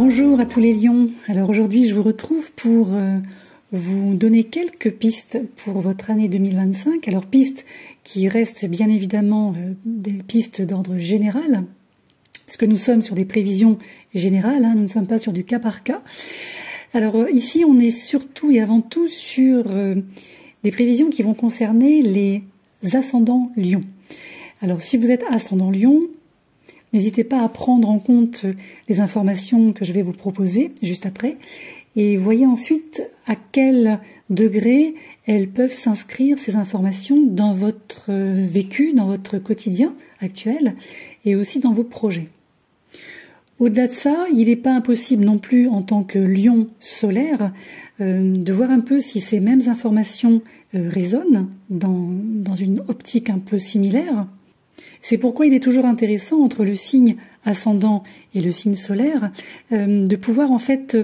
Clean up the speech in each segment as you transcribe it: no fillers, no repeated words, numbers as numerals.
Bonjour à tous les lions. Alors aujourd'hui je vous retrouve pour vous donner quelques pistes pour votre année 2025. Alors pistes qui restent bien évidemment des pistes d'ordre général, parce que nous sommes sur des prévisions générales, nous ne sommes pas sur du cas par cas. Alors ici on est surtout et avant tout sur des prévisions qui vont concerner les ascendants lions. Alors si vous êtes ascendant lion, n'hésitez pas à prendre en compte les informations que je vais vous proposer juste après et voyez ensuite à quel degré elles peuvent s'inscrire, ces informations, dans votre vécu, dans votre quotidien actuel et aussi dans vos projets. Au-delà de ça, il n'est pas impossible non plus en tant que lion solaire de voir un peu si ces mêmes informations résonnent dans une optique un peu similaire. C'est pourquoi il est toujours intéressant entre le signe ascendant et le signe solaire de pouvoir en fait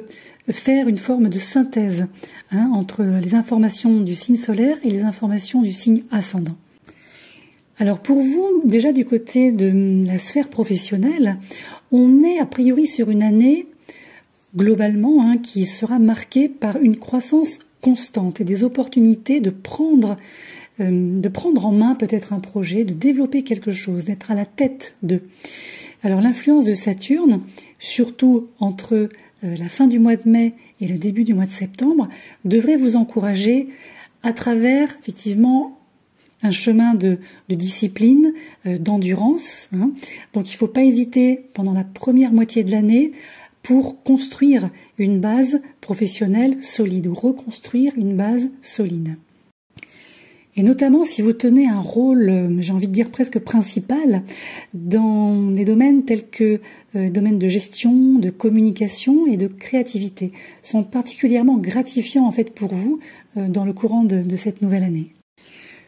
faire une forme de synthèse entre les informations du signe solaire et les informations du signe ascendant. Alors pour vous, déjà du côté de la sphère professionnelle, on est a priori sur une année globalement qui sera marquée par une croissance constante et des opportunités de prendre en main peut-être un projet, de développer quelque chose, d'être à la tête de. Alors l'influence de Saturne, surtout entre la fin du mois de mai et le début du mois de septembre, devrait vous encourager à travers effectivement un chemin de discipline, d'endurance. Donc il ne faut pas hésiter pendant la première moitié de l'année pour construire une base professionnelle solide ou reconstruire une base solide. Et notamment si vous tenez un rôle, j'ai envie de dire presque principal, dans des domaines tels que domaines de gestion, de communication et de créativité, sont particulièrement gratifiants en fait pour vous dans le courant de cette nouvelle année.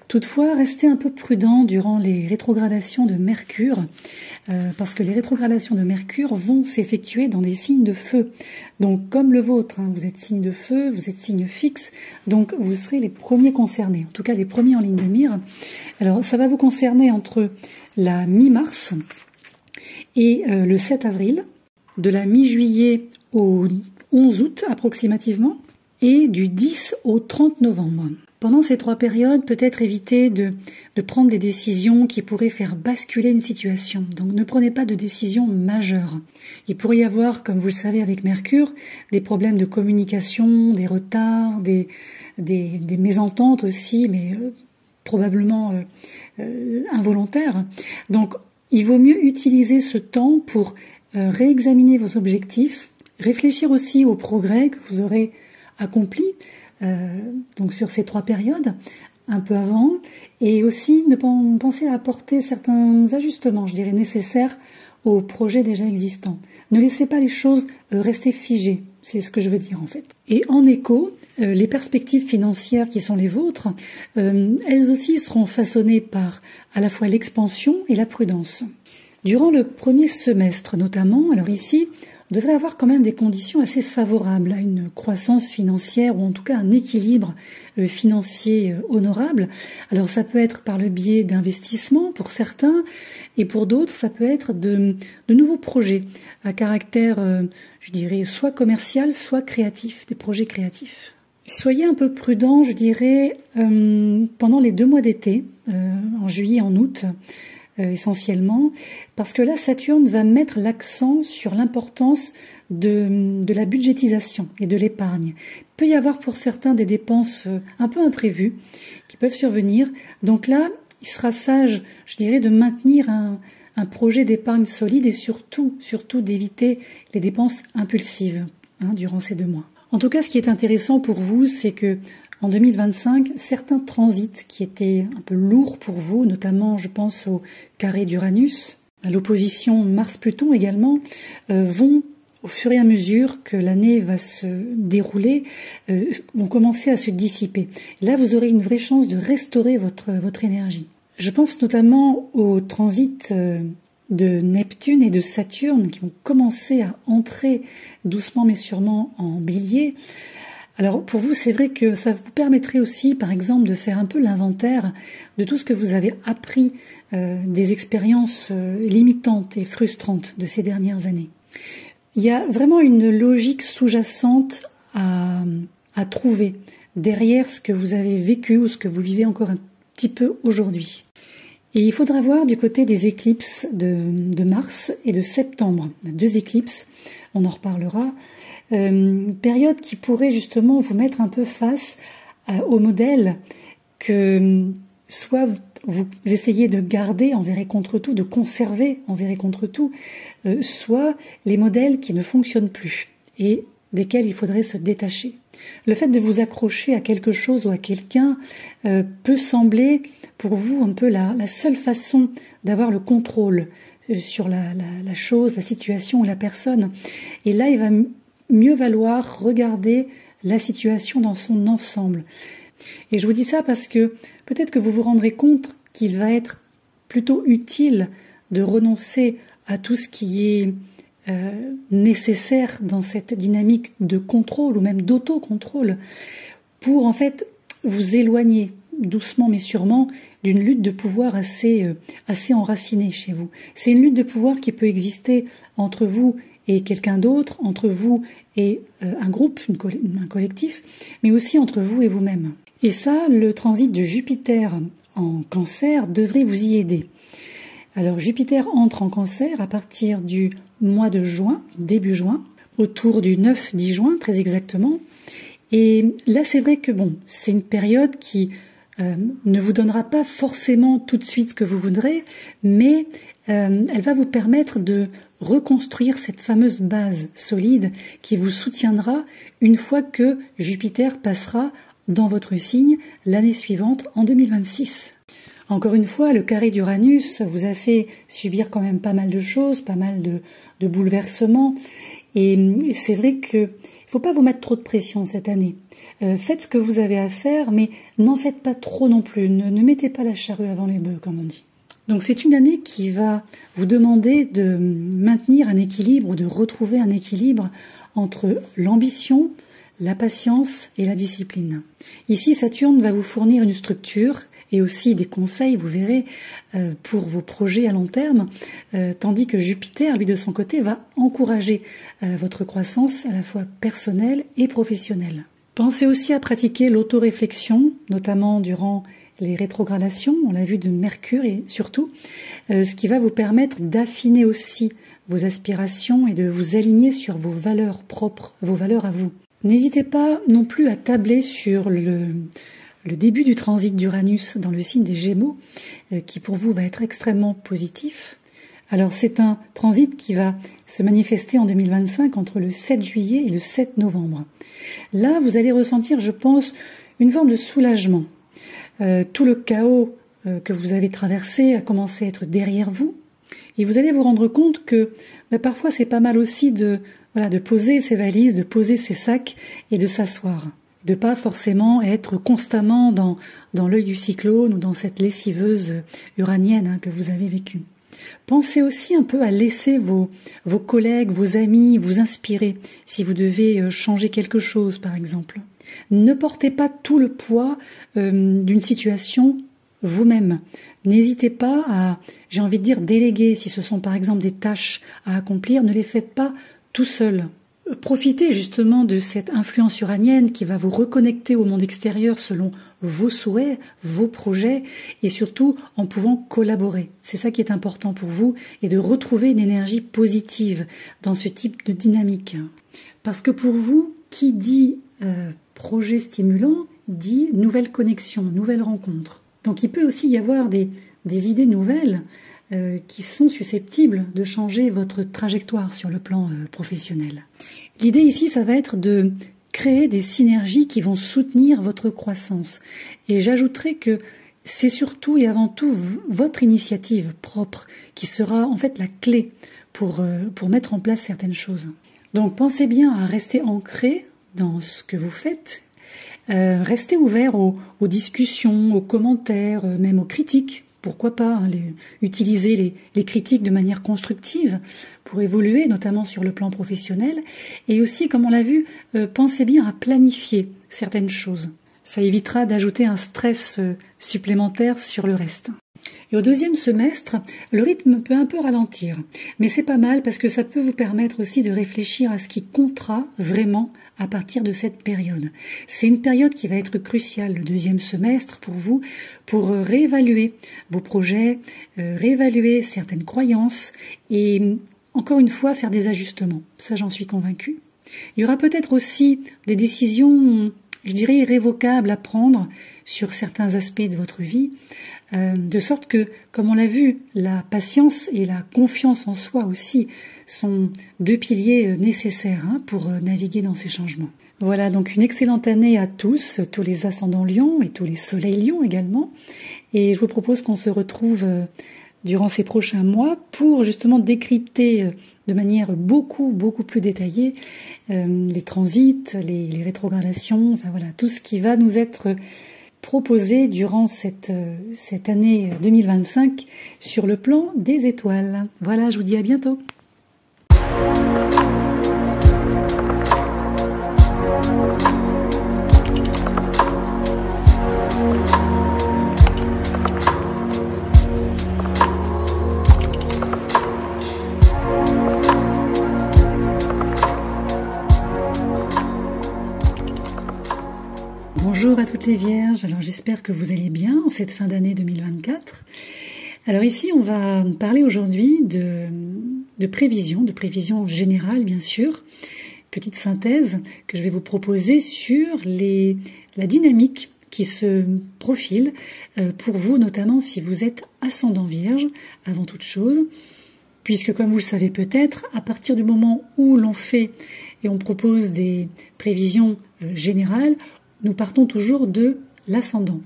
Toutefois, restez un peu prudent durant les rétrogradations de Mercure, parce que les rétrogradations de Mercure vont s'effectuer dans des signes de feu. Donc, comme le vôtre, vous êtes signe de feu, vous êtes signe fixe, donc vous serez les premiers concernés, en tout cas les premiers en ligne de mire. Alors, ça va vous concerner entre la mi-mars et le 7 avril, de la mi-juillet au 11 août approximativement, et du 10 au 30 novembre. Pendant ces 3 périodes, peut-être évitez de prendre des décisions qui pourraient faire basculer une situation. Donc ne prenez pas de décisions majeures. Il pourrait y avoir, comme vous le savez avec Mercure, des problèmes de communication, des retards, des mésententes aussi, mais probablement involontaires. Donc il vaut mieux utiliser ce temps pour réexaminer vos objectifs, réfléchir aussi aux progrès que vous aurez accomplis, donc sur ces 3 périodes, un peu avant, et aussi ne penser à apporter certains ajustements, je dirais, nécessaires aux projets déjà existants. Ne laissez pas les choses rester figées, c'est ce que je veux dire en fait. Et en écho, les perspectives financières qui sont les vôtres, elles aussi seront façonnées par à la fois l'expansion et la prudence. Durant le premier semestre notamment, alors ici, on devrait avoir quand même des conditions assez favorables à une croissance financière ou en tout cas un équilibre financier honorable. Alors ça peut être par le biais d'investissements pour certains et pour d'autres ça peut être de nouveaux projets à caractère, je dirais, soit commercial, soit créatif, des projets créatifs. Soyez un peu prudent, je dirais, pendant les 2 mois d'été, en juillet et en août, essentiellement, parce que là, Saturne va mettre l'accent sur l'importance de la budgétisation et de l'épargne. Il peut y avoir pour certains des dépenses un peu imprévues qui peuvent survenir. Donc là, il sera sage, je dirais, de maintenir un projet d'épargne solide et surtout d'éviter les dépenses impulsives durant ces 2 mois. En tout cas, ce qui est intéressant pour vous, c'est que en 2025, certains transits qui étaient un peu lourds pour vous, notamment je pense au carré d'Uranus, à l'opposition Mars-Pluton également, vont au fur et à mesure que l'année va se dérouler, vont commencer à se dissiper. Là, vous aurez une vraie chance de restaurer votre énergie. Je pense notamment au transit de Neptune et de Saturne qui vont commencer à entrer doucement mais sûrement en Bélier. Alors pour vous, c'est vrai que ça vous permettrait aussi, par exemple, de faire un peu l'inventaire de tout ce que vous avez appris des expériences limitantes et frustrantes de ces dernières années. Il y a vraiment une logique sous-jacente à trouver derrière ce que vous avez vécu ou ce que vous vivez encore un petit peu aujourd'hui. Et il faudra voir du côté des éclipses de mars et de septembre. 2 éclipses, on en reparlera. Période qui pourrait justement vous mettre un peu face au modèle que soit vous essayez de garder envers et contre tout, de conserver envers et contre tout, soit les modèles qui ne fonctionnent plus et desquels il faudrait se détacher. Le fait de vous accrocher à quelque chose ou à quelqu'un peut sembler pour vous un peu la seule façon d'avoir le contrôle sur la chose, la situation ou la personne. Et là, il va mieux valoir regarder la situation dans son ensemble. Et je vous dis ça parce que peut-être que vous vous rendrez compte qu'il va être plutôt utile de renoncer à tout ce qui est nécessaire dans cette dynamique de contrôle ou même d'autocontrôle pour en fait vous éloigner doucement mais sûrement d'une lutte de pouvoir assez enracinée chez vous. C'est une lutte de pouvoir qui peut exister entre vous et quelqu'un d'autre, entre vous et un groupe, un collectif, mais aussi entre vous et vous-même. Et ça, le transit de Jupiter en Cancer devrait vous y aider. Alors Jupiter entre en Cancer à partir du mois de juin, début juin, autour du 9-10 juin très exactement. Et là c'est vrai que c'est une période qui ne vous donnera pas forcément tout de suite ce que vous voudrez, mais elle va vous permettre de reconstruire cette fameuse base solide qui vous soutiendra une fois que Jupiter passera dans votre signe l'année suivante en 2026. Encore une fois, le carré d'Uranus vous a fait subir quand même pas mal de choses, pas mal de bouleversements. Et c'est vrai qu'il ne faut pas vous mettre trop de pression cette année. Faites ce que vous avez à faire, mais n'en faites pas trop non plus. Ne mettez pas la charrue avant les bœufs, comme on dit. Donc c'est une année qui va vous demander de maintenir un équilibre ou de retrouver un équilibre entre l'ambition, la patience et la discipline. Ici, Saturne va vous fournir une structure et aussi des conseils, vous verrez, pour vos projets à long terme, tandis que Jupiter, lui de son côté, va encourager votre croissance à la fois personnelle et professionnelle. Pensez aussi à pratiquer l'autoréflexion, notamment durant les rétrogradations, on l'a vu de Mercure et surtout, ce qui va vous permettre d'affiner aussi vos aspirations et de vous aligner sur vos valeurs propres, vos valeurs à vous. N'hésitez pas non plus à tabler sur le début du transit d'Uranus dans le signe des Gémeaux, qui pour vous va être extrêmement positif. Alors c'est un transit qui va se manifester en 2025 entre le 7 juillet et le 7 novembre. Là, vous allez ressentir, je pense, une forme de soulagement. Tout le chaos que vous avez traversé a commencé à être derrière vous. Et vous allez vous rendre compte que parfois c'est pas mal aussi de poser ses valises, de poser ses sacs et de s'asseoir. De pas forcément être constamment dans l'œil du cyclone ou dans cette lessiveuse uranienne que vous avez vécue. Pensez aussi un peu à laisser vos collègues, vos amis vous inspirer si vous devez changer quelque chose par exemple. Ne portez pas tout le poids d'une situation vous-même. N'hésitez pas à, j'ai envie de dire, déléguer si ce sont par exemple des tâches à accomplir, ne les faites pas tout seul. Profitez justement de cette influence uranienne qui va vous reconnecter au monde extérieur selon vos souhaits, vos projets et surtout en pouvant collaborer. C'est ça qui est important pour vous et de retrouver une énergie positive dans ce type de dynamique. Parce que pour vous, qui dit projet stimulant dit nouvelle connexion, nouvelle rencontre. Donc il peut aussi y avoir des idées nouvelles qui sont susceptibles de changer votre trajectoire sur le plan professionnel. L'idée ici, ça va être de créer des synergies qui vont soutenir votre croissance. Et j'ajouterai que c'est surtout et avant tout votre initiative propre qui sera en fait la clé pour mettre en place certaines choses. Donc pensez bien à rester ancré dans ce que vous faites. Restez ouvert aux discussions, aux commentaires, même aux critiques. Pourquoi pas utiliser les critiques de manière constructive pour évoluer, notamment sur le plan professionnel. Et aussi, comme on l'a vu, pensez bien à planifier certaines choses. Ça évitera d'ajouter un stress supplémentaire sur le reste. Et au deuxième semestre, le rythme peut un peu ralentir, mais c'est pas mal parce que ça peut vous permettre aussi de réfléchir à ce qui comptera vraiment à partir de cette période. C'est une période qui va être cruciale, le deuxième semestre, pour vous, pour réévaluer vos projets, réévaluer certaines croyances et, encore une fois, faire des ajustements. Ça, j'en suis convaincue. Il y aura peut-être aussi des décisions, je dirais, irrévocables à prendre sur certains aspects de votre vie, de sorte que, comme on l'a vu, la patience et la confiance en soi aussi sont deux piliers nécessaires pour naviguer dans ces changements. Voilà, donc une excellente année à tous les ascendants Lion et tous les soleils Lion également. Et je vous propose qu'on se retrouve durant ces prochains mois pour justement décrypter de manière beaucoup plus détaillée les transits, les rétrogradations, enfin voilà, tout ce qui va nous être proposé durant cette année 2025 sur le plan des étoiles. Voilà, je vous dis à bientôt. Bonjour à toutes les Vierges, alors j'espère que vous allez bien en cette fin d'année 2024. Alors ici on va parler aujourd'hui de prévision générale bien sûr, petite synthèse que je vais vous proposer sur la dynamique qui se profile pour vous, notamment si vous êtes ascendant Vierge avant toute chose, puisque comme vous le savez peut-être, à partir du moment où l'on fait et on propose des prévisions générales, nous partons toujours de l'ascendant.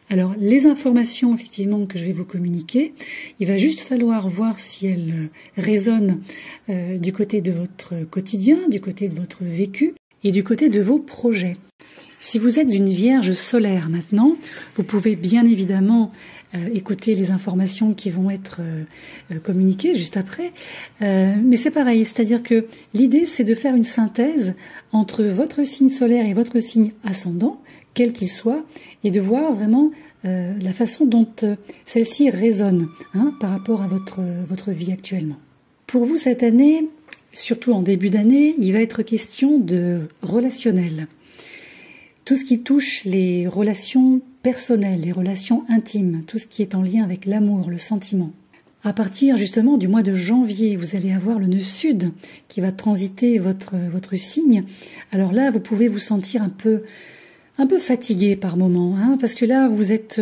Alors, les informations, effectivement, que je vais vous communiquer, il va juste falloir voir si elles résonnent du côté de votre quotidien, du côté de votre vécu et du côté de vos projets. Si vous êtes une Vierge solaire maintenant, vous pouvez bien évidemment écouter les informations qui vont être communiquées juste après. Mais c'est pareil, c'est-à-dire que l'idée, c'est de faire une synthèse entre votre signe solaire et votre signe ascendant, quel qu'il soit, et de voir vraiment la façon dont celle-ci résonne par rapport à votre vie actuellement. Pour vous, cette année, surtout en début d'année, il va être question de relationnel. Tout ce qui touche les relations personnelles, les relations intimes, tout ce qui est en lien avec l'amour, le sentiment. À partir justement du mois de janvier, vous allez avoir le nœud sud qui va transiter votre signe. Alors là, vous pouvez vous sentir un peu fatigué par moments, parce que là, vous êtes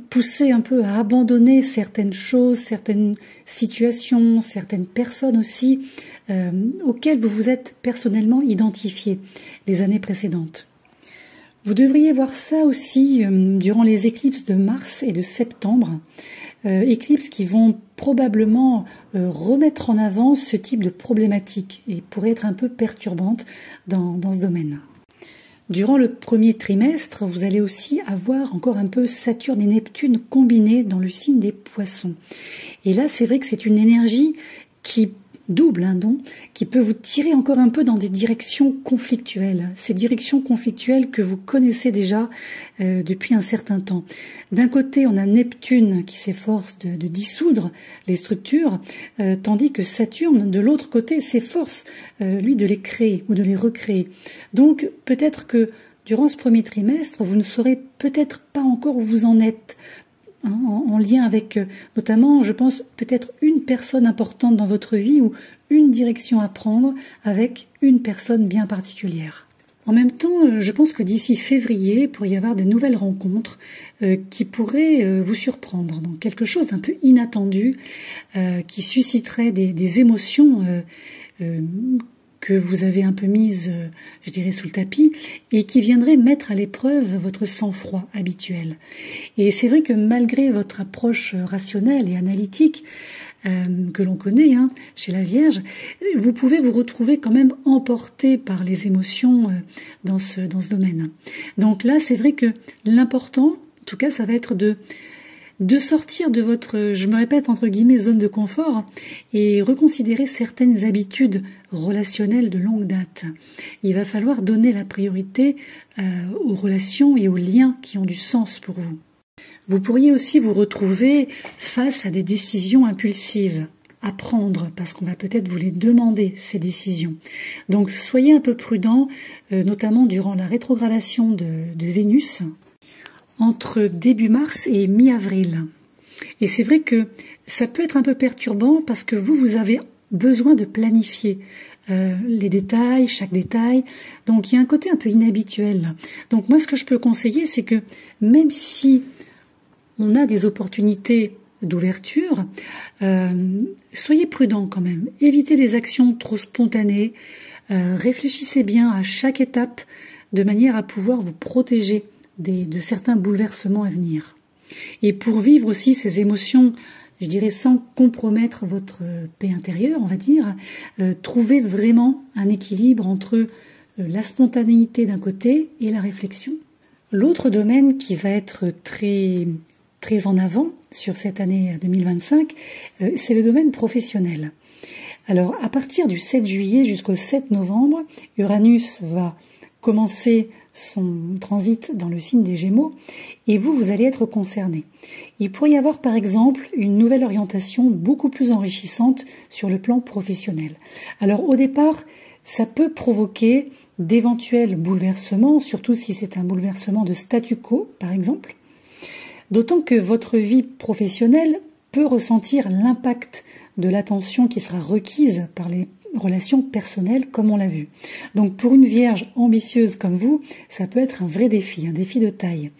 poussé un peu à abandonner certaines choses, certaines situations, certaines personnes aussi, auxquelles vous vous êtes personnellement identifié les années précédentes. Vous devriez voir ça aussi durant les éclipses de mars et de septembre, éclipses qui vont probablement remettre en avant ce type de problématique et pourraient être un peu perturbantes dans ce domaine. Durant le premier trimestre, vous allez aussi avoir encore un peu Saturne et Neptune combinés dans le signe des Poissons. Et là, c'est vrai que c'est une énergie qui double, qui peut vous tirer encore un peu dans des directions conflictuelles. Ces directions conflictuelles que vous connaissez déjà depuis un certain temps. D'un côté, on a Neptune qui s'efforce de dissoudre les structures, tandis que Saturne, de l'autre côté, s'efforce, lui, de les créer ou de les recréer. Donc, peut-être que durant ce premier trimestre, vous ne saurez peut-être pas encore où vous en êtes, en lien avec, notamment, je pense, peut-être une personne importante dans votre vie ou une direction à prendre avec une personne bien particulière. En même temps, je pense que d'ici février, il pourrait y avoir de nouvelles rencontres qui pourraient vous surprendre, donc quelque chose d'un peu inattendu, qui susciterait des émotions que vous avez un peu mise, je dirais, sous le tapis, et qui viendrait mettre à l'épreuve votre sang-froid habituel. Et c'est vrai que malgré votre approche rationnelle et analytique, que l'on connaît chez la Vierge, vous pouvez vous retrouver quand même emporté par les émotions dans ce domaine. Donc là, c'est vrai que l'important, en tout cas, ça va être de sortir de votre, je me répète, entre guillemets, zone de confort et reconsidérer certaines habitudes relationnelles de longue date. Il va falloir donner la priorité aux relations et aux liens qui ont du sens pour vous. Vous pourriez aussi vous retrouver face à des décisions impulsives à prendre, parce qu'on va peut-être vous les demander, ces décisions. Donc soyez un peu prudent, notamment durant la rétrogradation de Vénus, entre début mars et mi-avril. Et c'est vrai que ça peut être un peu perturbant parce que vous avez besoin de planifier les détails, chaque détail. Donc il y a un côté un peu inhabituel. Donc moi ce que je peux conseiller, c'est que même si on a des opportunités d'ouverture, soyez prudents quand même. Évitez des actions trop spontanées. Réfléchissez bien à chaque étape de manière à pouvoir vous protéger de certains bouleversements à venir. Et pour vivre aussi ces émotions, je dirais sans compromettre votre paix intérieure, on va dire, trouvez vraiment un équilibre entre la spontanéité d'un côté et la réflexion. L'autre domaine qui va être très en avant sur cette année 2025, c'est le domaine professionnel. Alors, à partir du 7 juillet jusqu'au 7 novembre, Uranus va commencer son transit dans le signe des Gémeaux et vous allez être concerné. Il pourrait y avoir par exemple une nouvelle orientation beaucoup plus enrichissante sur le plan professionnel. Alors au départ, ça peut provoquer d'éventuels bouleversements, surtout si c'est un bouleversement de statu quo par exemple, d'autant que votre vie professionnelle peut ressentir l'impact de l'attention qui sera requise par les relations personnelles comme on l'a vu. Donc pour une vierge ambitieuse comme vous, ça peut être un vrai défi, un défi de taille.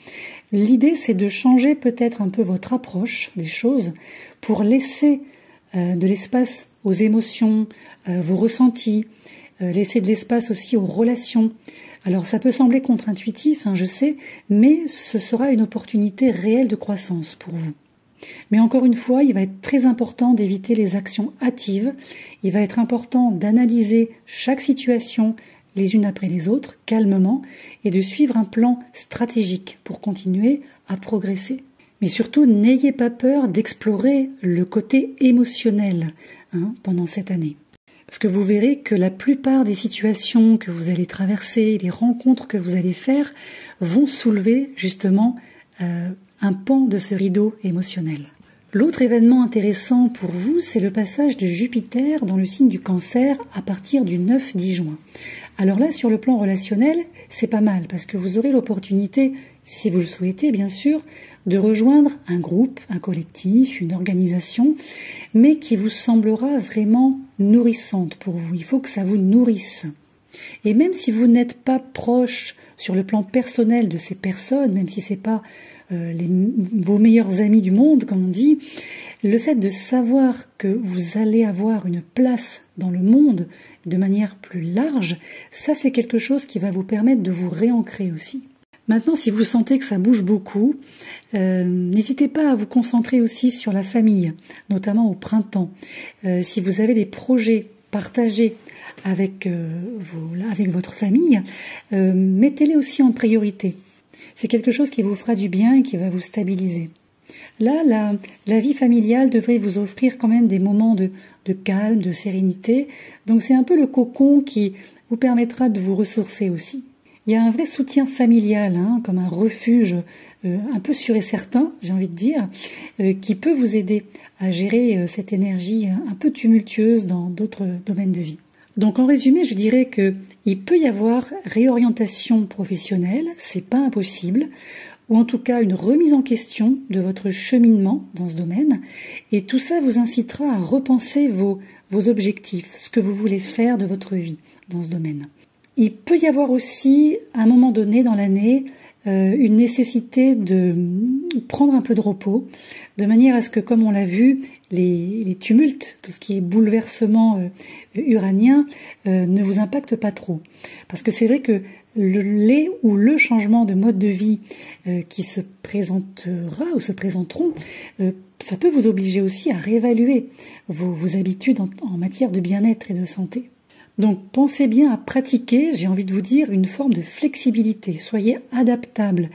L'idée c'est de changer peut-être un peu votre approche des choses pour laisser de l'espace aux émotions, vos ressentis, laisser de l'espace aussi aux relations. Alors ça peut sembler contre-intuitif, je sais, mais ce sera une opportunité réelle de croissance pour vous. Mais encore une fois, il va être très important d'éviter les actions hâtives. Il va être important d'analyser chaque situation les unes après les autres, calmement, et de suivre un plan stratégique pour continuer à progresser. Mais surtout, n'ayez pas peur d'explorer le côté émotionnel pendant cette année. Parce que vous verrez que la plupart des situations que vous allez traverser, les rencontres que vous allez faire, vont soulever justement un pan de ce rideau émotionnel. L'autre événement intéressant pour vous, c'est le passage de Jupiter dans le signe du Cancer à partir du 9-10 juin. Alors là, sur le plan relationnel, c'est pas mal parce que vous aurez l'opportunité, si vous le souhaitez bien sûr, de rejoindre un groupe, un collectif, une organisation, mais qui vous semblera vraiment nourrissante pour vous. Il faut que ça vous nourrisse. Et même si vous n'êtes pas proche sur le plan personnel de ces personnes, même si c'est pas vos meilleurs amis du monde, comme on dit, le fait de savoir que vous allez avoir une place dans le monde de manière plus large, ça c'est quelque chose qui va vous permettre de vous réancrer aussi. Maintenant, si vous sentez que ça bouge beaucoup, n'hésitez pas à vous concentrer aussi sur la famille, notamment au printemps. Si vous avez des projets partagés avec votre famille, mettez-les aussi en priorité. C'est quelque chose qui vous fera du bien et qui va vous stabiliser. Là, la vie familiale devrait vous offrir quand même des moments de calme, de sérénité. Donc c'est un peu le cocon qui vous permettra de vous ressourcer aussi. Il y a un vrai soutien familial, comme un refuge un peu sûr et certain, j'ai envie de dire, qui peut vous aider à gérer cette énergie un peu tumultueuse dans d'autres domaines de vie. Donc en résumé, je dirais que il peut y avoir réorientation professionnelle, c'est pas impossible, ou en tout cas une remise en question de votre cheminement dans ce domaine, et tout ça vous incitera à repenser vos objectifs, ce que vous voulez faire de votre vie dans ce domaine. Il peut y avoir aussi, à un moment donné dans l'année, une nécessité de prendre un peu de repos, de manière à ce que, comme on l'a vu, les tumultes, tout ce qui est bouleversement uranien, ne vous impactent pas trop. Parce que c'est vrai que le changement de mode de vie qui se présentera ou se présenteront, ça peut vous obliger aussi à réévaluer vos habitudes en matière de bien-être et de santé. Donc pensez bien à pratiquer, j'ai envie de vous dire, une forme de flexibilité. Soyez adaptable.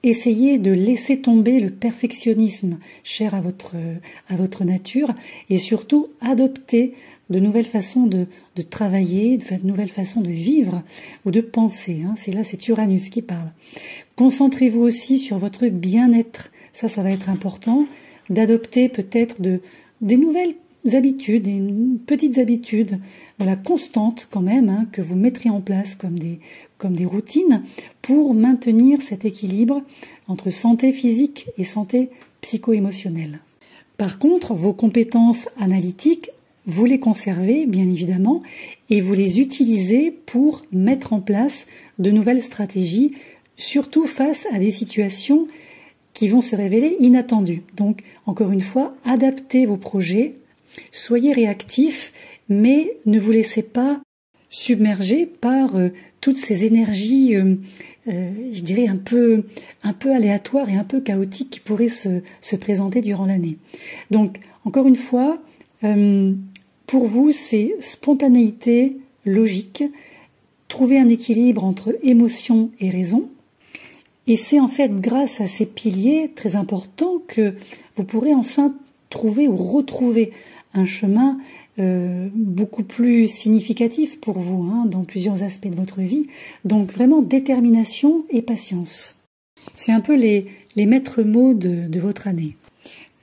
Essayez de laisser tomber le perfectionnisme cher à votre nature et surtout adoptez de nouvelles façons de travailler, de nouvelles façons de vivre ou de penser. C'est Uranus qui parle. Concentrez-vous aussi sur votre bien-être. ça va être important, d'adopter peut-être des nouvelles habitudes, des petites habitudes, voilà, constantes quand même, hein, que vous mettrez en place comme des routines pour maintenir cet équilibre entre santé physique et santé psycho-émotionnelle. Par contre, vos compétences analytiques, vous les conservez bien évidemment et vous les utilisez pour mettre en place de nouvelles stratégies, surtout face à des situations qui vont se révéler inattendues. Donc, encore une fois, adaptez vos projets, soyez réactifs, mais ne vous laissez pas submerger par toutes ces énergies, je dirais un peu aléatoires et un peu chaotiques qui pourraient se présenter durant l'année. Donc, encore une fois, pour vous, c'est spontanéité, logique, trouver un équilibre entre émotion et raison. Et c'est en fait grâce à ces piliers très importants que vous pourrez enfin trouver ou retrouver un chemin beaucoup plus significatif pour vous, hein, dans plusieurs aspects de votre vie. Donc vraiment détermination et patience. C'est un peu les maîtres mots de votre année.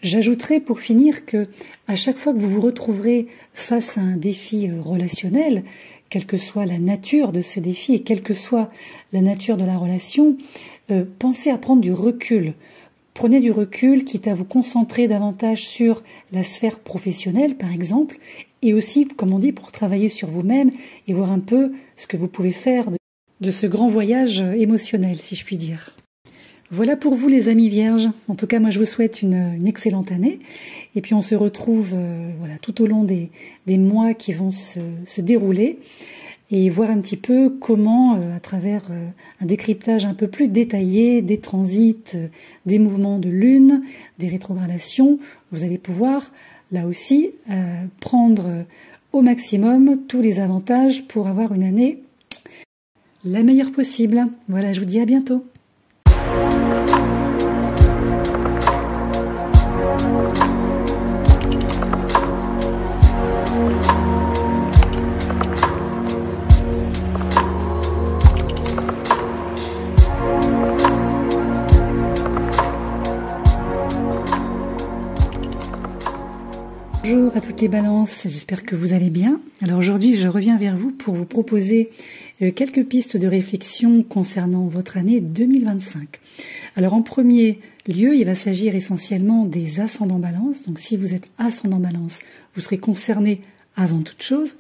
J'ajouterai pour finir que à chaque fois que vous vous retrouverez face à un défi relationnel, quelle que soit la nature de ce défi et quelle que soit la nature de la relation, pensez à prendre du recul. Prenez du recul, quitte à vous concentrer davantage sur la sphère professionnelle, par exemple, et aussi, comme on dit, pour travailler sur vous-même et voir un peu ce que vous pouvez faire de ce grand voyage émotionnel, si je puis dire. Voilà pour vous les amis vierges. En tout cas, moi je vous souhaite une excellente année. Et puis on se retrouve tout au long des mois qui vont se dérouler et voir un petit peu comment, à travers un décryptage un peu plus détaillé des transits, des mouvements de lune, des rétrogradations, vous allez pouvoir là aussi prendre au maximum tous les avantages pour avoir une année la meilleure possible. Voilà, je vous dis à bientôt. Bonjour à toutes les balances, j'espère que vous allez bien. Alors aujourd'hui, je reviens vers vous pour vous proposer quelques pistes de réflexion concernant votre année 2025. Alors en premier lieu, il va s'agir essentiellement des ascendants balance. Donc si vous êtes ascendant balance, vous serez concerné avant toute chose.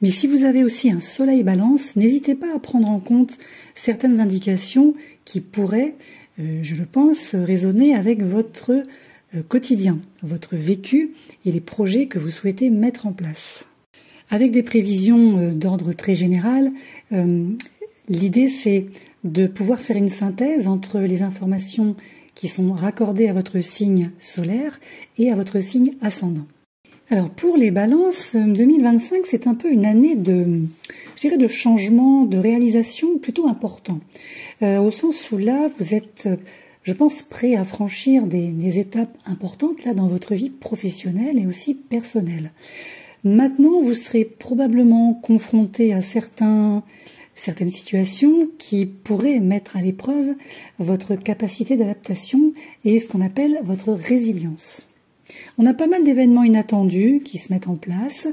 Mais si vous avez aussi un soleil balance, n'hésitez pas à prendre en compte certaines indications qui pourraient, je le pense, résonner avec votre quotidien, votre vécu et les projets que vous souhaitez mettre en place. Avec des prévisions d'ordre très général, l'idée c'est de pouvoir faire une synthèse entre les informations qui sont raccordées à votre signe solaire et à votre signe ascendant. Alors pour les balances, 2025 c'est un peu une année de changement, de réalisation plutôt important, au sens où là vous êtes, je pense, prêt à franchir des étapes importantes là dans votre vie professionnelle et aussi personnelle. Maintenant, vous serez probablement confronté à certaines situations qui pourraient mettre à l'épreuve votre capacité d'adaptation et ce qu'on appelle votre résilience. On a pas mal d'événements inattendus qui se mettent en place,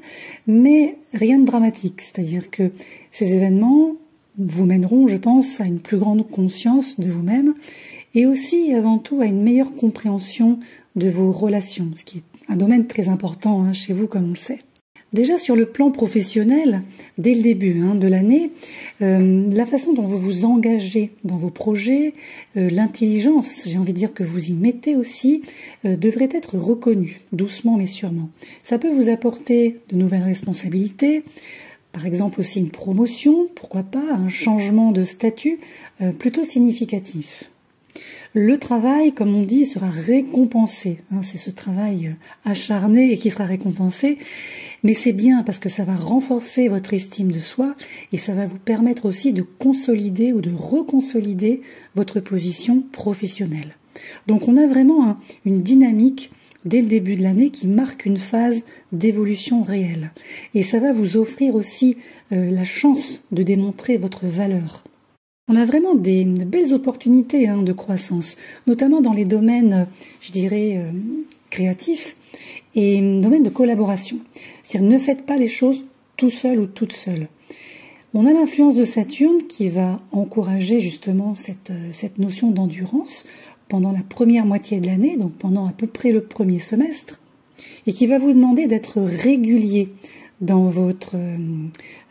mais rien de dramatique. C'est-à-dire que ces événements vous mèneront, je pense, à une plus grande conscience de vous-même et aussi, avant tout, à une meilleure compréhension de vos relations, ce qui est un domaine très important chez vous, comme on le sait. Déjà sur le plan professionnel, dès le début de l'année, la façon dont vous vous engagez dans vos projets, l'intelligence, j'ai envie de dire que vous y mettez aussi, devrait être reconnue, doucement mais sûrement. Ça peut vous apporter de nouvelles responsabilités, par exemple aussi une promotion, pourquoi pas, un changement de statut plutôt significatif. Le travail, comme on dit, sera récompensé. C'est ce travail acharné et qui sera récompensé. Mais c'est bien parce que ça va renforcer votre estime de soi et ça va vous permettre aussi de consolider ou de reconsolider votre position professionnelle. Donc on a vraiment une dynamique dès le début de l'année qui marque une phase d'évolution réelle. Et ça va vous offrir aussi la chance de démontrer votre valeur. On a vraiment de belles opportunités de croissance, notamment dans les domaines, je dirais, créatifs et domaines de collaboration. C'est-à-dire, ne faites pas les choses tout seul ou toute seule. On a l'influence de Saturne qui va encourager justement cette notion d'endurance pendant la première moitié de l'année, donc pendant à peu près le premier semestre, et qui va vous demander d'être régulier dans votre,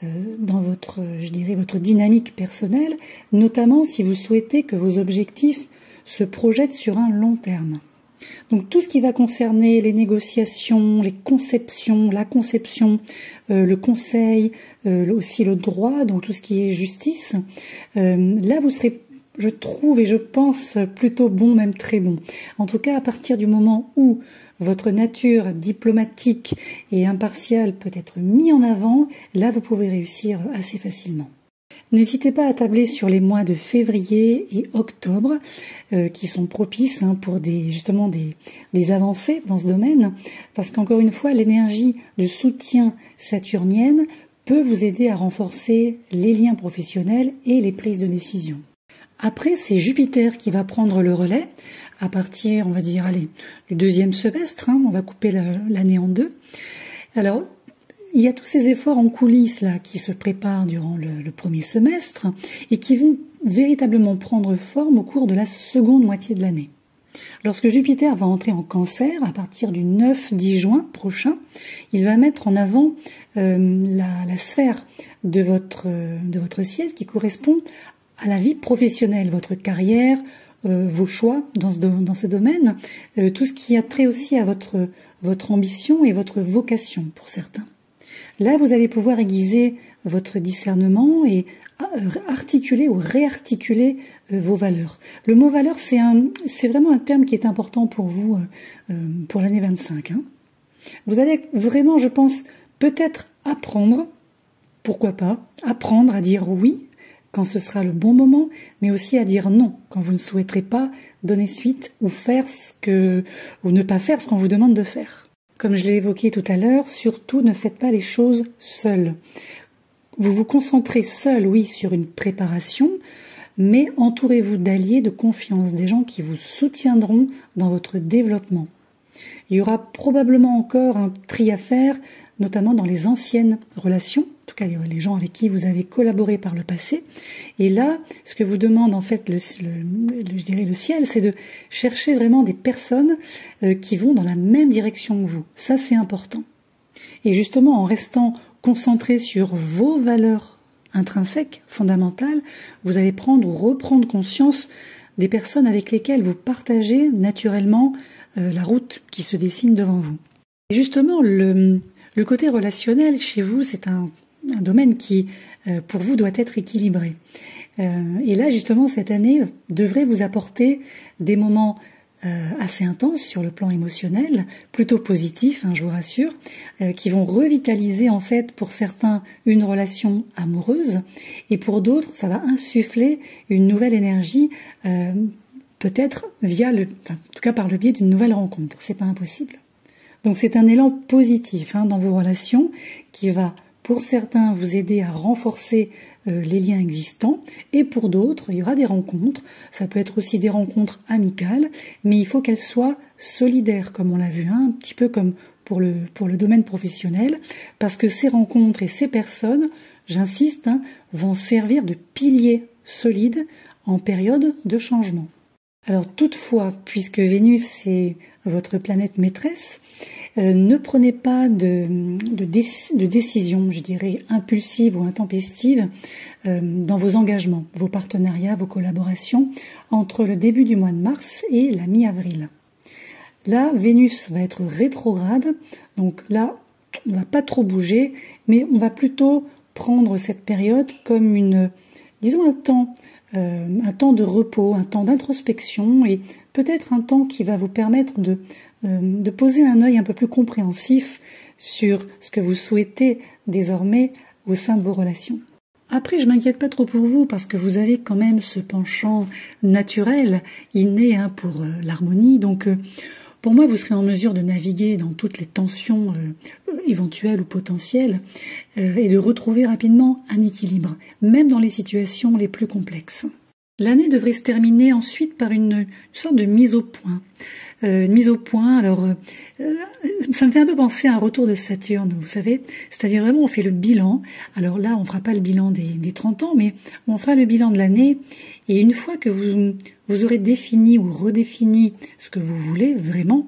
je dirais, votre dynamique personnelle, notamment si vous souhaitez que vos objectifs se projettent sur un long terme. Donc tout ce qui va concerner les négociations, les conceptions, la conception, le conseil, aussi le droit, donc tout ce qui est justice, là vous serez, je trouve et je pense, plutôt bon, même très bon. En tout cas, à partir du moment où votre nature diplomatique et impartiale peut être mise en avant, là vous pouvez réussir assez facilement. N'hésitez pas à tabler sur les mois de février et octobre qui sont propices pour justement des avancées dans ce domaine, parce qu'encore une fois, l'énergie du soutien saturnienne peut vous aider à renforcer les liens professionnels et les prises de décision. Après, c'est Jupiter qui va prendre le relais à partir, on va dire, du deuxième semestre, on va couper l'année en deux. Alors, il y a tous ces efforts en coulisses là qui se préparent durant le premier semestre et qui vont véritablement prendre forme au cours de la seconde moitié de l'année. Lorsque Jupiter va entrer en Cancer à partir du 9-10 juin prochain, il va mettre en avant la sphère de votre ciel qui correspond à la vie professionnelle, votre carrière, vos choix dans ce domaine, tout ce qui a trait aussi à votre ambition et votre vocation pour certains. Là, vous allez pouvoir aiguiser votre discernement et articuler ou réarticuler vos valeurs. Le mot valeur, c'est vraiment un terme qui est important pour vous pour l'année 25. Vous allez vraiment, je pense, peut-être apprendre, pourquoi pas, apprendre à dire oui quand ce sera le bon moment, mais aussi à dire non quand vous ne souhaiterez pas donner suite ou ne pas faire ce qu'on vous demande de faire. Comme je l'ai évoqué tout à l'heure, surtout ne faites pas les choses seuls. Vous vous concentrez seul, oui, sur une préparation, mais entourez-vous d'alliés de confiance, des gens qui vous soutiendront dans votre développement. Il y aura probablement encore un tri à faire, notamment dans les anciennes relations, en tout cas les gens avec qui vous avez collaboré par le passé. Et là, ce que vous demande en fait le ciel, c'est de chercher vraiment des personnes qui vont dans la même direction que vous. Ça, c'est important. Et justement, en restant concentré sur vos valeurs intrinsèques, fondamentales, vous allez reprendre conscience des personnes avec lesquelles vous partagez naturellement la route qui se dessine devant vous. Et justement, le côté relationnel chez vous, c'est un domaine qui, pour vous, doit être équilibré. Et là, justement, cette année devrait vous apporter des moments assez intenses sur le plan émotionnel, plutôt positifs, je vous rassure, qui vont revitaliser en fait pour certains une relation amoureuse et pour d'autres ça va insuffler une nouvelle énergie, peut-être en tout cas par le biais d'une nouvelle rencontre. C'est pas impossible. Donc c'est un élan positif dans vos relations qui va pour certains vous aider à renforcer les liens existants et pour d'autres il y aura des rencontres, ça peut être aussi des rencontres amicales, mais il faut qu'elles soient solidaires comme on l'a vu, un petit peu comme pour le domaine professionnel, parce que ces rencontres et ces personnes, j'insiste, vont servir de piliers solides en période de changement. Alors toutefois, puisque Vénus est votre planète maîtresse, ne prenez pas de décisions, je dirais, impulsives ou intempestives dans vos engagements, vos partenariats, vos collaborations entre le début du mois de mars et la mi-avril. Là, Vénus va être rétrograde, donc là, on ne va pas trop bouger, mais on va plutôt prendre cette période comme un temps de repos, un temps d'introspection et peut-être un temps qui va vous permettre de poser un œil un peu plus compréhensif sur ce que vous souhaitez désormais au sein de vos relations. Après, je m'inquiète pas trop pour vous parce que vous avez quand même ce penchant naturel, inné pour l'harmonie, donc pour moi, vous serez en mesure de naviguer dans toutes les tensions éventuelles ou potentielles et de retrouver rapidement un équilibre, même dans les situations les plus complexes. L'année devrait se terminer ensuite par une sorte de mise au point. Une mise au point, alors ça me fait un peu penser à un retour de Saturne, vous savez, c'est-à-dire vraiment on fait le bilan. Alors là, on fera pas le bilan des 30 ans, mais on fera le bilan de l'année, et une fois que vous aurez défini ou redéfini ce que vous voulez vraiment,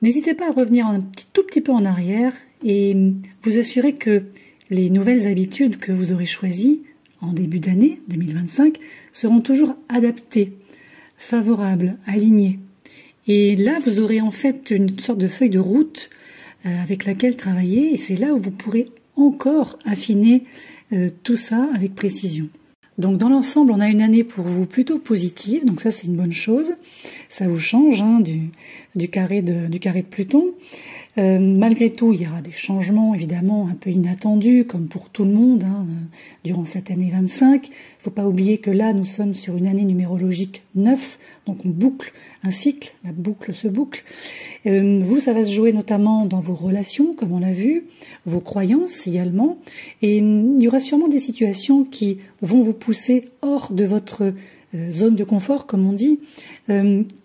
n'hésitez pas à revenir tout petit peu en arrière et vous assurer que les nouvelles habitudes que vous aurez choisies en début d'année 2025 seront toujours adaptées, favorables, alignées. Et là, vous aurez en fait une sorte de feuille de route avec laquelle travailler, et c'est là où vous pourrez encore affiner tout ça avec précision. Donc dans l'ensemble, on a une année pour vous plutôt positive, donc ça c'est une bonne chose. Ça vous change du carré de Pluton. Malgré tout, il y aura des changements évidemment un peu inattendus, comme pour tout le monde, durant cette année 25. Il ne faut pas oublier que là, nous sommes sur une année numérologique 9, donc on boucle un cycle, la boucle se boucle. Vous, ça va se jouer notamment dans vos relations, comme on l'a vu, vos croyances également, et il y aura sûrement des situations qui vont vous pousser hors de votre zone de confort, comme on dit,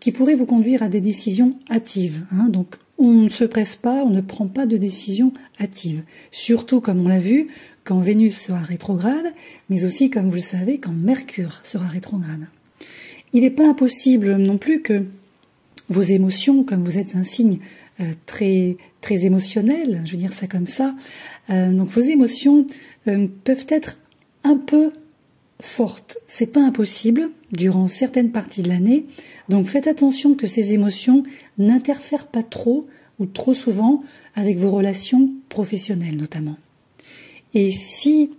qui pourraient vous conduire à des décisions hâtives. Donc, on ne se presse pas, on ne prend pas de décision hâtive. Surtout, comme on l'a vu, quand Vénus sera rétrograde, mais aussi, comme vous le savez, quand Mercure sera rétrograde. Il n'est pas impossible non plus que vos émotions, comme vous êtes un signe très, très émotionnel, je veux dire ça comme ça, donc vos émotions peuvent être un peu fortes. C'est pas impossible durant certaines parties de l'année, donc faites attention que ces émotions n'interfèrent pas trop ou trop souvent avec vos relations professionnelles notamment. Et si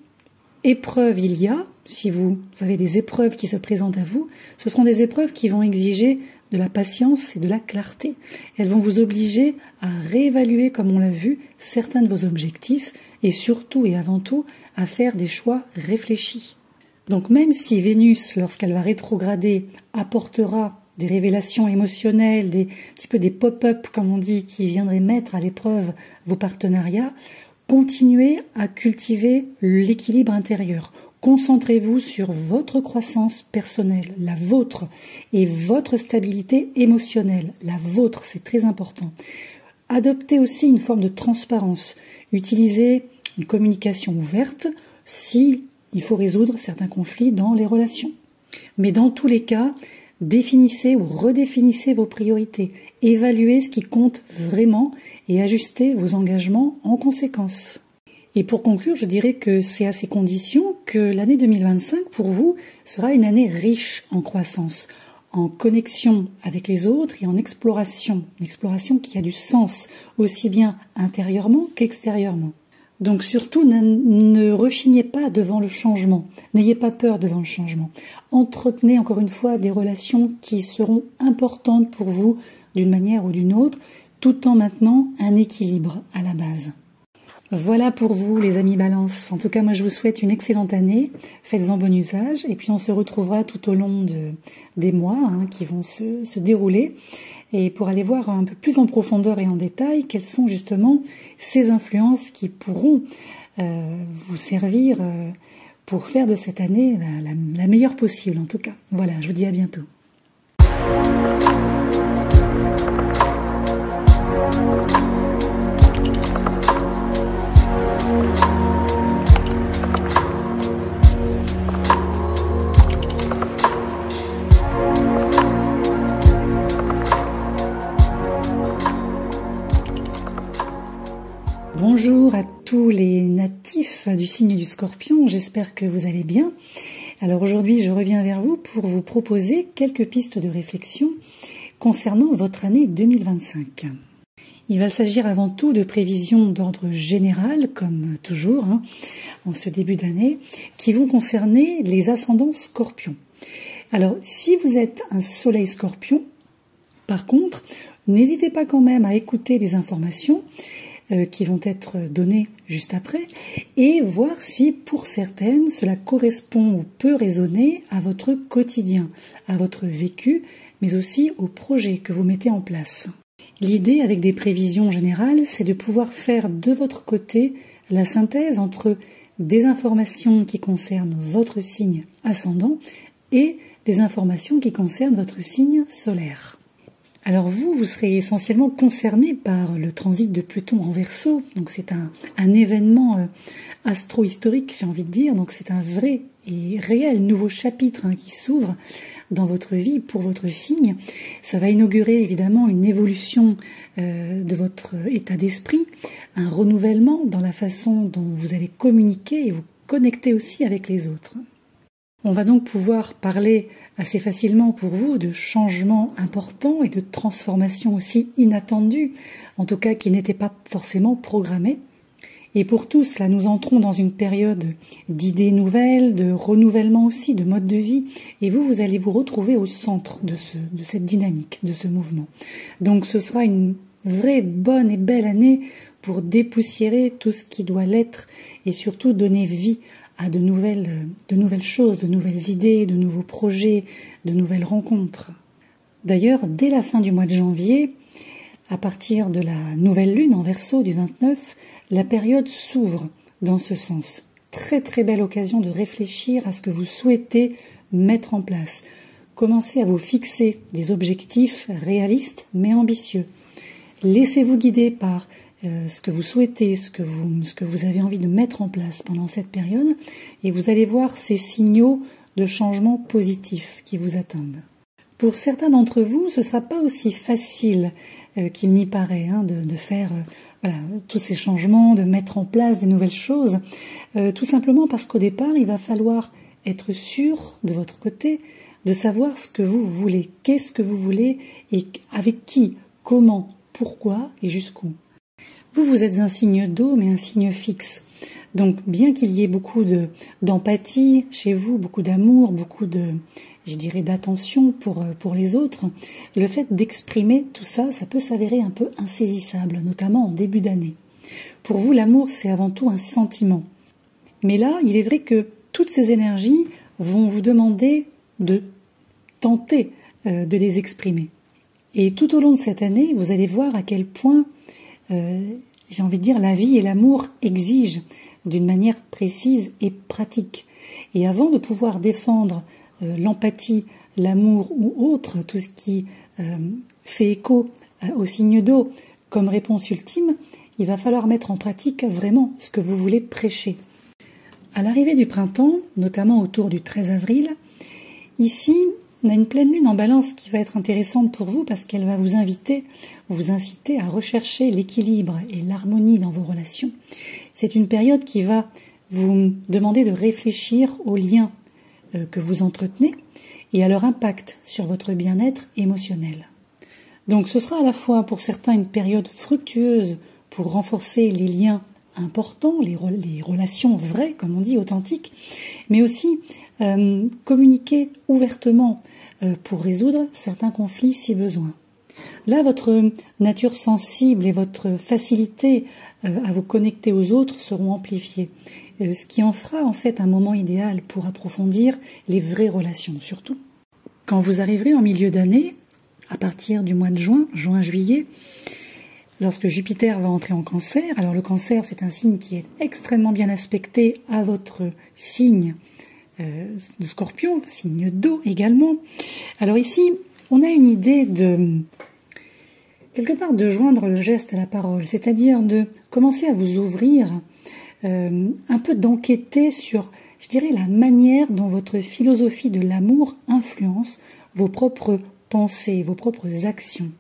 épreuve il y a, si vous avez des épreuves qui se présentent à vous, ce seront des épreuves qui vont exiger de la patience et de la clarté. Elles vont vous obliger à réévaluer, comme on l'a vu, certains de vos objectifs et surtout et avant tout à faire des choix réfléchis. Donc même si Vénus, lorsqu'elle va rétrograder, apportera des révélations émotionnelles, un petit peu des pop-up, comme on dit, qui viendraient mettre à l'épreuve vos partenariats, continuez à cultiver l'équilibre intérieur. Concentrez-vous sur votre croissance personnelle, la vôtre, et votre stabilité émotionnelle, la vôtre, c'est très important. Adoptez aussi une forme de transparence. Utilisez une communication ouverte si il faut résoudre certains conflits dans les relations. Mais dans tous les cas, définissez ou redéfinissez vos priorités, évaluez ce qui compte vraiment et ajustez vos engagements en conséquence. Et pour conclure, je dirais que c'est à ces conditions que l'année 2025 pour vous sera une année riche en croissance, en connexion avec les autres et en exploration, une exploration qui a du sens aussi bien intérieurement qu'extérieurement. Donc surtout, ne rechignez pas devant le changement, n'ayez pas peur devant le changement. Entretenez encore une fois des relations qui seront importantes pour vous d'une manière ou d'une autre, tout en maintenant un équilibre à la base. Voilà pour vous les amis Balance. En tout cas, moi je vous souhaite une excellente année, faites-en bon usage et puis on se retrouvera tout au long des mois qui vont se dérouler et pour aller voir un peu plus en profondeur et en détail quelles sont justement ces influences qui pourront vous servir pour faire de cette année la meilleure possible en tout cas. Voilà, je vous dis à bientôt. Bonjour à tous les natifs du signe du Scorpion, j'espère que vous allez bien. Alors aujourd'hui, je reviens vers vous pour vous proposer quelques pistes de réflexion concernant votre année 2025. Il va s'agir avant tout de prévisions d'ordre général, comme toujours, en ce début d'année, qui vont concerner les ascendants Scorpions. Alors, si vous êtes un soleil Scorpion, par contre, n'hésitez pas quand même à écouter les informations qui vont être données juste après et voir si pour certaines cela correspond ou peut résonner à votre quotidien, à votre vécu, mais aussi aux projets que vous mettez en place. L'idée avec des prévisions générales, c'est de pouvoir faire de votre côté la synthèse entre des informations qui concernent votre signe ascendant et des informations qui concernent votre signe solaire. Alors vous serez essentiellement concerné par le transit de Pluton en Verseau, donc c'est un événement astro-historique, j'ai envie de dire, donc c'est un vrai et réel nouveau chapitre qui s'ouvre dans votre vie pour votre signe. Ça va inaugurer évidemment une évolution de votre état d'esprit, un renouvellement dans la façon dont vous allez communiquer et vous connecter aussi avec les autres. On va donc pouvoir parler assez facilement pour vous de changements importants et de transformations aussi inattendues, en tout cas qui n'étaient pas forcément programmées. Et pour tous, là, nous entrons dans une période d'idées nouvelles, de renouvellement aussi, de mode de vie, et vous allez vous retrouver au centre de cette dynamique, de ce mouvement. Donc ce sera une vraie bonne et belle année pour dépoussiérer tout ce qui doit l'être et surtout donner vie à de nouvelles choses, de nouvelles idées, de nouveaux projets, de nouvelles rencontres. D'ailleurs, dès la fin du mois de janvier, à partir de la nouvelle lune en Verseau du 29, la période s'ouvre dans ce sens. Très très belle occasion de réfléchir à ce que vous souhaitez mettre en place. Commencez à vous fixer des objectifs réalistes mais ambitieux. Laissez-vous guider par ce que vous souhaitez, ce que vous avez envie de mettre en place pendant cette période, et vous allez voir ces signaux de changement positifs qui vous attendent. Pour certains d'entre vous, ce ne sera pas aussi facile qu'il n'y paraît de faire tous ces changements, de mettre en place des nouvelles choses, tout simplement parce qu'au départ, il va falloir être sûr de votre côté de savoir ce que vous voulez, qu'est-ce que vous voulez et avec qui, comment, pourquoi et jusqu'où. Vous êtes un signe d'eau, mais un signe fixe. Donc, bien qu'il y ait beaucoup d'empathie chez vous, beaucoup d'amour, beaucoup d'attention pour les autres, le fait d'exprimer tout ça, ça peut s'avérer un peu insaisissable, notamment en début d'année. Pour vous, l'amour, c'est avant tout un sentiment. Mais là, il est vrai que toutes ces énergies vont vous demander de tenter de les exprimer. Et tout au long de cette année, vous allez voir à quel point j'ai envie de dire, la vie et l'amour exigent d'une manière précise et pratique. Et avant de pouvoir défendre l'empathie, l'amour ou autre, tout ce qui fait écho au signe d'eau comme réponse ultime, il va falloir mettre en pratique vraiment ce que vous voulez prêcher. À l'arrivée du printemps, notamment autour du 13 avril, ici, on a une pleine lune en Balance qui va être intéressante pour vous parce qu'elle va vous inciter à rechercher l'équilibre et l'harmonie dans vos relations. C'est une période qui va vous demander de réfléchir aux liens que vous entretenez et à leur impact sur votre bien-être émotionnel. Donc ce sera à la fois pour certains une période fructueuse pour renforcer les liens importants, les relations vraies, comme on dit, authentiques, mais aussi communiquer ouvertement pour résoudre certains conflits si besoin. Là, votre nature sensible et votre facilité à vous connecter aux autres seront amplifiées, ce qui en fera en fait un moment idéal pour approfondir les vraies relations surtout. Quand vous arriverez en milieu d'année, à partir du mois de juin-juillet, lorsque Jupiter va entrer en Cancer, alors le Cancer c'est un signe qui est extrêmement bien aspecté à votre signe de Scorpion, signe d'eau également. Alors ici, on a une idée quelque part de joindre le geste à la parole, c'est-à-dire de commencer à vous ouvrir, un peu d'enquêter sur, je dirais, la manière dont votre philosophie de l'amour influence vos propres pensées, vos propres actions.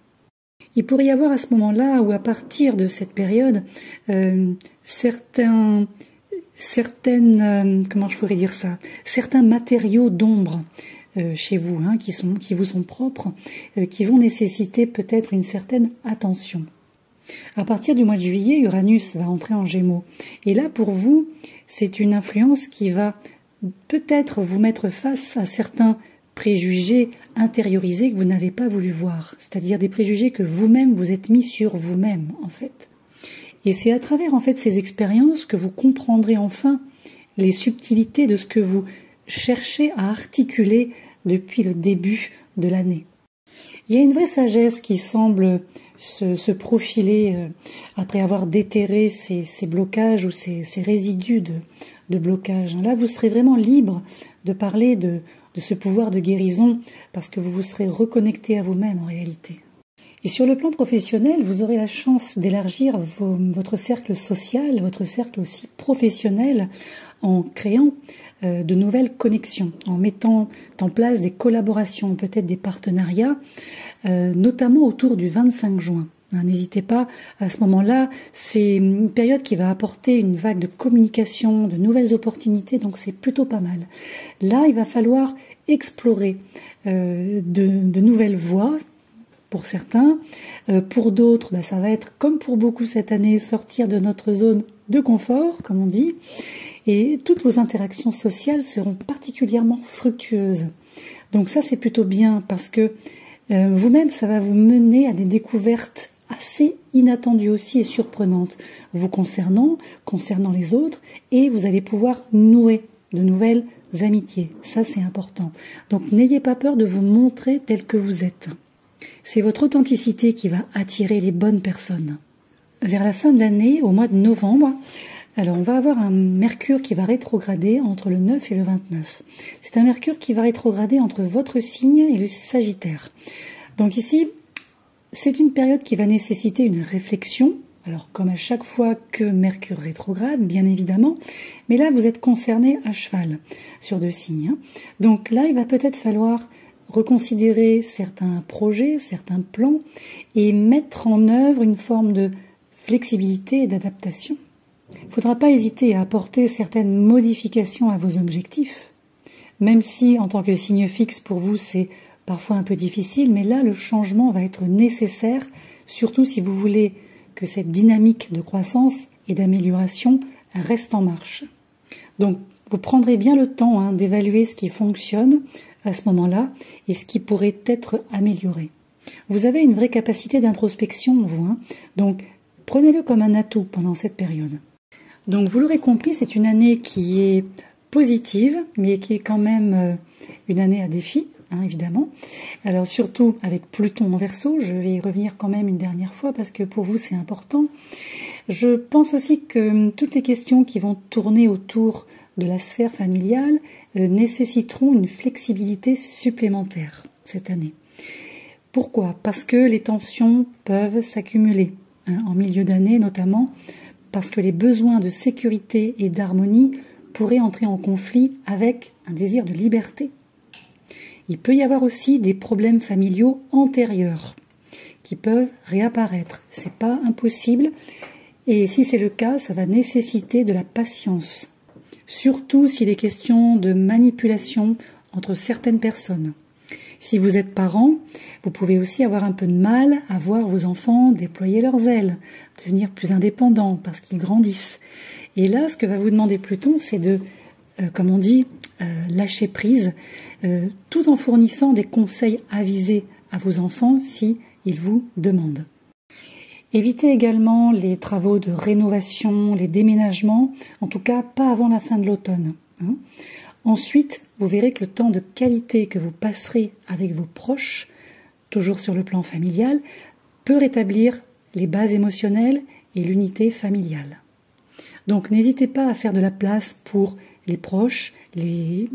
Il pourrait y avoir à ce moment-là, ou à partir de cette période, certains matériaux d'ombre chez vous, qui vous sont propres, qui vont nécessiter peut-être une certaine attention. À partir du mois de juillet, Uranus va entrer en Gémeaux. Et là, pour vous, c'est une influence qui va peut-être vous mettre face à certains préjugés intériorisés que vous n'avez pas voulu voir. C'est-à-dire des préjugés que vous-même vous êtes mis sur vous-même, en fait. Et c'est à travers, en fait, ces expériences que vous comprendrez enfin les subtilités de ce que vous cherchez à articuler depuis le début de l'année. Il y a une vraie sagesse qui semble se profiler après avoir déterré ces blocages ou ces résidus de blocage. Là, vous serez vraiment libre de parler de ce pouvoir de guérison parce que vous vous serez reconnecté à vous-même en réalité. Et sur le plan professionnel, vous aurez la chance d'élargir votre cercle social, votre cercle aussi professionnel en créant de nouvelles connexions, en mettant en place des collaborations, peut-être des partenariats, notamment autour du 25 juin. N'hésitez pas, à ce moment-là, c'est une période qui va apporter une vague de communication, de nouvelles opportunités, donc c'est plutôt pas mal. Là, il va falloir explorer de nouvelles voies. Pour certains, pour d'autres, ça va être comme pour beaucoup cette année, sortir de notre zone de confort, comme on dit, et toutes vos interactions sociales seront particulièrement fructueuses. Donc ça, c'est plutôt bien parce que vous-même, ça va vous mener à des découvertes assez inattendues aussi et surprenantes, vous concernant les autres, et vous allez pouvoir nouer de nouvelles amitiés. Ça, c'est important. Donc n'ayez pas peur de vous montrer tel que vous êtes. C'est votre authenticité qui va attirer les bonnes personnes. Vers la fin de l'année, au mois de novembre, alors on va avoir un Mercure qui va rétrograder entre le 9 et le 29. C'est un Mercure qui va rétrograder entre votre signe et le Sagittaire. Donc ici, c'est une période qui va nécessiter une réflexion. Alors comme à chaque fois que Mercure rétrograde, bien évidemment, mais là vous êtes concerné à cheval sur 2 signes. Donc là, il va peut-être falloir reconsidérer certains projets, certains plans et mettre en œuvre une forme de flexibilité et d'adaptation. Il ne faudra pas hésiter à apporter certaines modifications à vos objectifs, même si en tant que signe fixe pour vous c'est parfois un peu difficile, mais là le changement va être nécessaire, surtout si vous voulez que cette dynamique de croissance et d'amélioration reste en marche. Donc vous prendrez bien le temps d'évaluer ce qui fonctionne à ce moment-là et ce qui pourrait être amélioré. Vous avez une vraie capacité d'introspection, vous, donc prenez-le comme un atout pendant cette période. Donc vous l'aurez compris, c'est une année qui est positive, mais qui est quand même une année à défi, évidemment. Alors surtout avec Pluton en Verseau, je vais y revenir quand même une dernière fois parce que pour vous c'est important. Je pense aussi que toutes les questions qui vont tourner autour de la sphère familiale nécessiteront une flexibilité supplémentaire cette année. Pourquoi? Parce que les tensions peuvent s'accumuler en milieu d'année, notamment parce que les besoins de sécurité et d'harmonie pourraient entrer en conflit avec un désir de liberté. Il peut y avoir aussi des problèmes familiaux antérieurs qui peuvent réapparaître. C'est pas impossible et si c'est le cas, ça va nécessiter de la patience. Surtout s'il est question de manipulation entre certaines personnes. Si vous êtes parent, vous pouvez aussi avoir un peu de mal à voir vos enfants déployer leurs ailes, devenir plus indépendants parce qu'ils grandissent. Et là, ce que va vous demander Pluton, c'est de, comme on dit, lâcher prise, tout en fournissant des conseils avisés à vos enfants si ils vous demandent. Évitez également les travaux de rénovation, les déménagements, en tout cas pas avant la fin de l'automne. Ensuite, vous verrez que le temps de qualité que vous passerez avec vos proches, toujours sur le plan familial, peut rétablir les bases émotionnelles et l'unité familiale. Donc n'hésitez pas à faire de la place pour les proches, les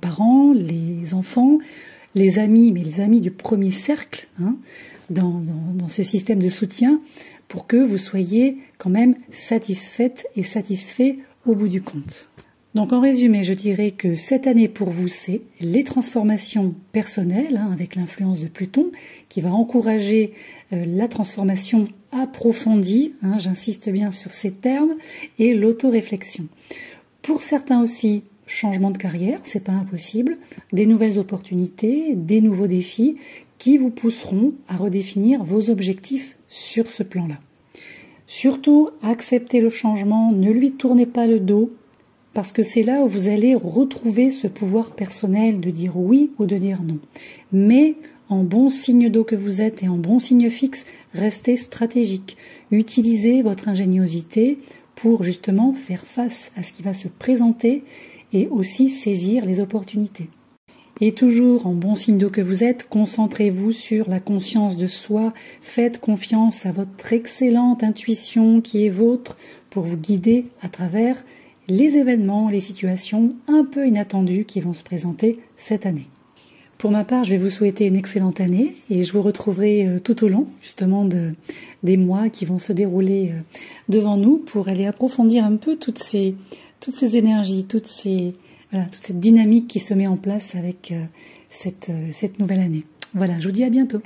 parents, les enfants, les amis, mais les amis du premier cercle, dans ce système de soutien, pour que vous soyez quand même satisfaite et satisfait au bout du compte. Donc en résumé, je dirais que cette année pour vous, c'est les transformations personnelles, avec l'influence de Pluton, qui va encourager la transformation approfondie, j'insiste bien sur ces termes, et l'autoréflexion. Pour certains aussi, changement de carrière, c'est pas impossible, des nouvelles opportunités, des nouveaux défis qui vous pousseront à redéfinir vos objectifs sur ce plan-là. Surtout, acceptez le changement, ne lui tournez pas le dos, parce que c'est là où vous allez retrouver ce pouvoir personnel de dire oui ou de dire non. Mais en bon signe d'eau que vous êtes et en bon signe fixe, restez stratégique. Utilisez votre ingéniosité pour justement faire face à ce qui va se présenter et aussi saisir les opportunités. Et toujours en bon signe d'eau que vous êtes, concentrez-vous sur la conscience de soi, faites confiance à votre excellente intuition qui est vôtre pour vous guider à travers les événements, les situations un peu inattendues qui vont se présenter cette année. Pour ma part, je vais vous souhaiter une excellente année et je vous retrouverai tout au long justement des mois qui vont se dérouler devant nous pour aller approfondir un peu toutes ces énergies, toute cette dynamique qui se met en place avec cette nouvelle année. Voilà, je vous dis à bientôt.